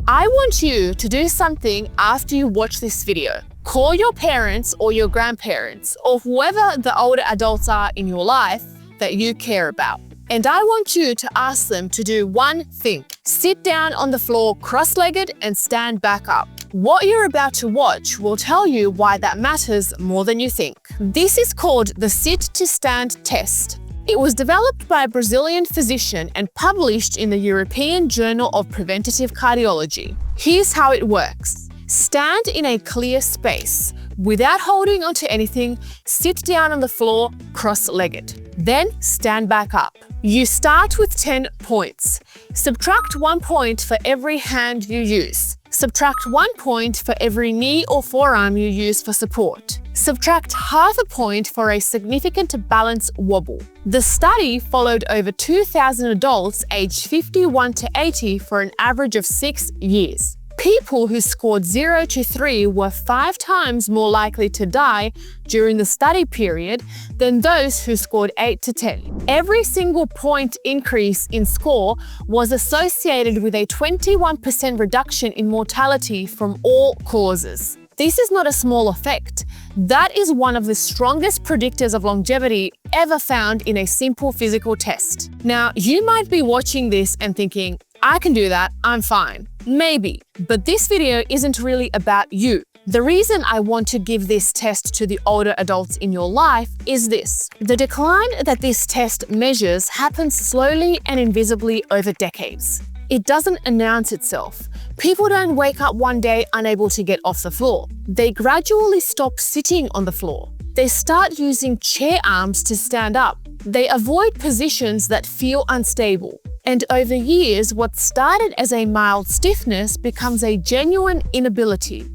I want you to do something after you watch this video. Call your parents or your grandparents or whoever the older adults are in your life that you care about. And I want you to ask them to do one thing. Sit down on the floor cross-legged and stand back up. What you're about to watch will tell you why that matters more than you think. This is called the sit-to-stand test. It was developed by a Brazilian physician and published in the European Journal of Preventative Cardiology. Here's how it works. Stand in a clear space. Without holding onto anything, sit down on the floor cross-legged. Then stand back up. You start with 10 points. Subtract 1 point for every hand you use. Subtract 1 point for every knee or forearm you use for support. Subtract half a point for a significant balance wobble. The study followed over 2,000 adults aged 51 to 80 for an average of 6 years. People who scored 0 to 3 were 5 times more likely to die during the study period than those who scored 8 to 10. Every single point increase in score was associated with a 21% reduction in mortality from all causes. This is not a small effect. That is one of the strongest predictors of longevity ever found in a simple physical test. Now, you might be watching this and thinking, I can do that, I'm fine. Maybe, but this video isn't really about you. The reason I want to give this test to the older adults in your life is this. The decline that this test measures happens slowly and invisibly over decades. It doesn't announce itself. People don't wake up one day unable to get off the floor. They gradually stop sitting on the floor. They start using chair arms to stand up. They avoid positions that feel unstable. And over years, what started as a mild stiffness becomes a genuine inability.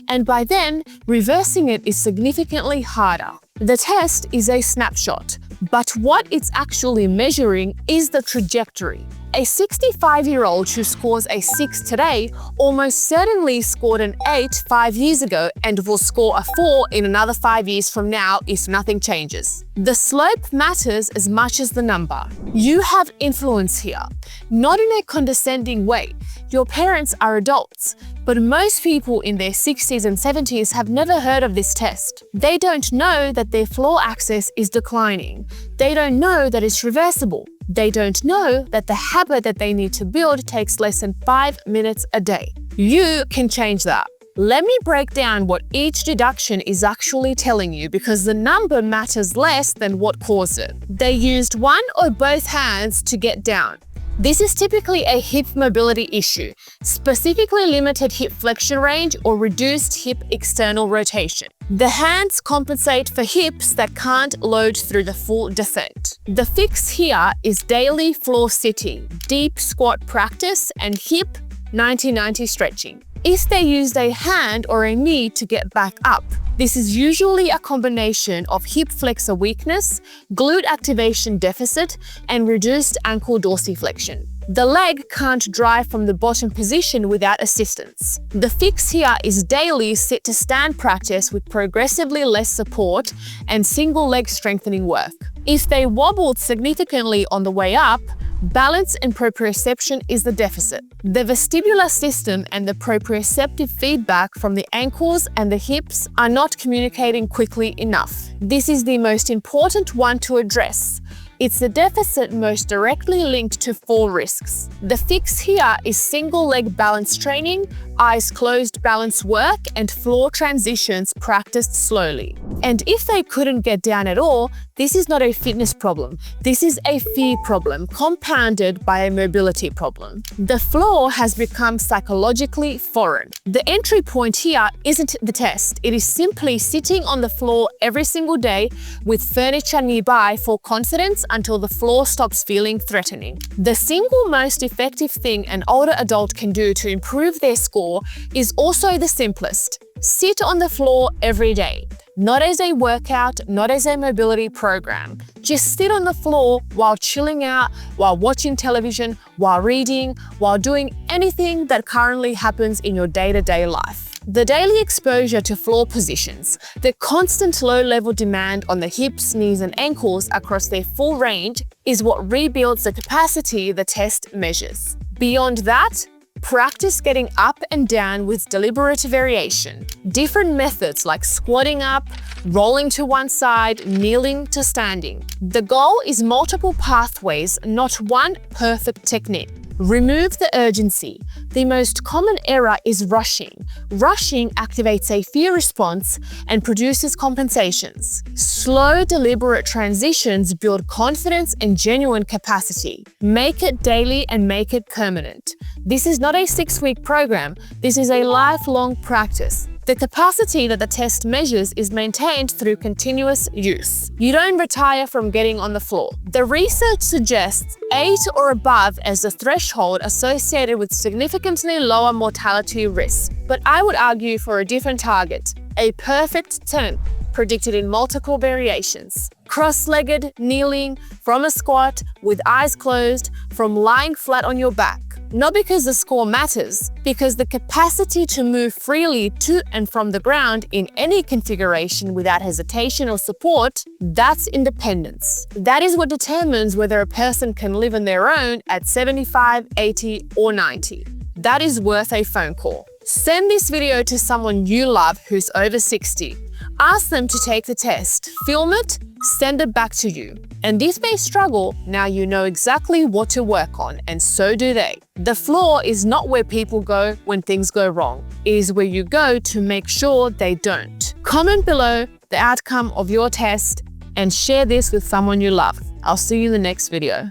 And by then, reversing it is significantly harder. The test is a snapshot, but what it's actually measuring is the trajectory. A 65-year-old who scores a 6 today almost certainly scored an 8 5 years ago and will score a 4 in another 5 years from now if nothing changes. The slope matters as much as the number. You have influence here, not in a condescending way. Your parents are adults, but most people in their 60s and 70s have never heard of this test. They don't know that their floor access is declining. They don't know that it's reversible. They don't know that the habit that they need to build takes less than 5 minutes a day. You can change that. Let me break down what each deduction is actually telling you because the number matters less than what caused it. They used one or both hands to get down. This is typically a hip mobility issue, specifically limited hip flexion range or reduced hip external rotation. The hands compensate for hips that can't load through the full descent. The fix here is daily floor sitting, deep squat practice, and hip 90-90 stretching. If they used a hand or a knee to get back up, this is usually a combination of hip flexor weakness, glute activation deficit, and reduced ankle dorsiflexion. The leg can't drive from the bottom position without assistance. The fix here is daily sit-to-stand practice with progressively less support and single leg strengthening work. If they wobbled significantly on the way up, balance and proprioception is the deficit. The vestibular system and the proprioceptive feedback from the ankles and the hips are not communicating quickly enough. This is the most important one to address. It's the deficit most directly linked to fall risks. The fix here is single leg balance training, eyes closed balance work, and floor transitions practiced slowly. And if they couldn't get down at all, this is not a fitness problem. This is a fear problem compounded by a mobility problem. The floor has become psychologically foreign. The entry point here isn't the test. It is simply sitting on the floor every single day with furniture nearby for confidence until the floor stops feeling threatening. The single most effective thing an older adult can do to improve their score is also the simplest. Sit on the floor every day. Not as a workout, not as a mobility program. Just sit on the floor while chilling out, while watching television, while reading, while doing anything that currently happens in your day-to-day life. The daily exposure to floor positions, the constant low-level demand on the hips, knees, and ankles across their full range is what rebuilds the capacity the test measures. Beyond that, Practice getting up and down with deliberate variation. Different methods like squatting up, rolling to one side, kneeling to standing. The goal is multiple pathways, not one perfect technique. Remove the urgency. The most common error is rushing. Rushing activates a fear response and produces compensations. Slow, deliberate transitions build confidence and genuine capacity. Make it daily and make it permanent. This is not a 6-week program. This is a lifelong practice. The capacity that the test measures is maintained through continuous use. You don't retire from getting on the floor. The research suggests 8 or above as the threshold associated with significantly lower mortality risk. But I would argue for a different target, a perfect 10, predicted in multiple variations. Cross-legged, kneeling, from a squat, with eyes closed, from lying flat on your back. Not because the score matters, because the capacity to move freely to and from the ground in any configuration without hesitation or support, that's independence. That is what determines whether a person can live on their own at 75, 80, or 90. That is worth a phone call. Send this video to someone you love who's over 60. Ask them to take the test, film it, send it back to you. And if they struggle, now you know exactly what to work on, and so do they. The floor is not where people go when things go wrong. It is where you go to make sure they don't. Comment below the outcome of your test and share this with someone you love. I'll see you in the next video.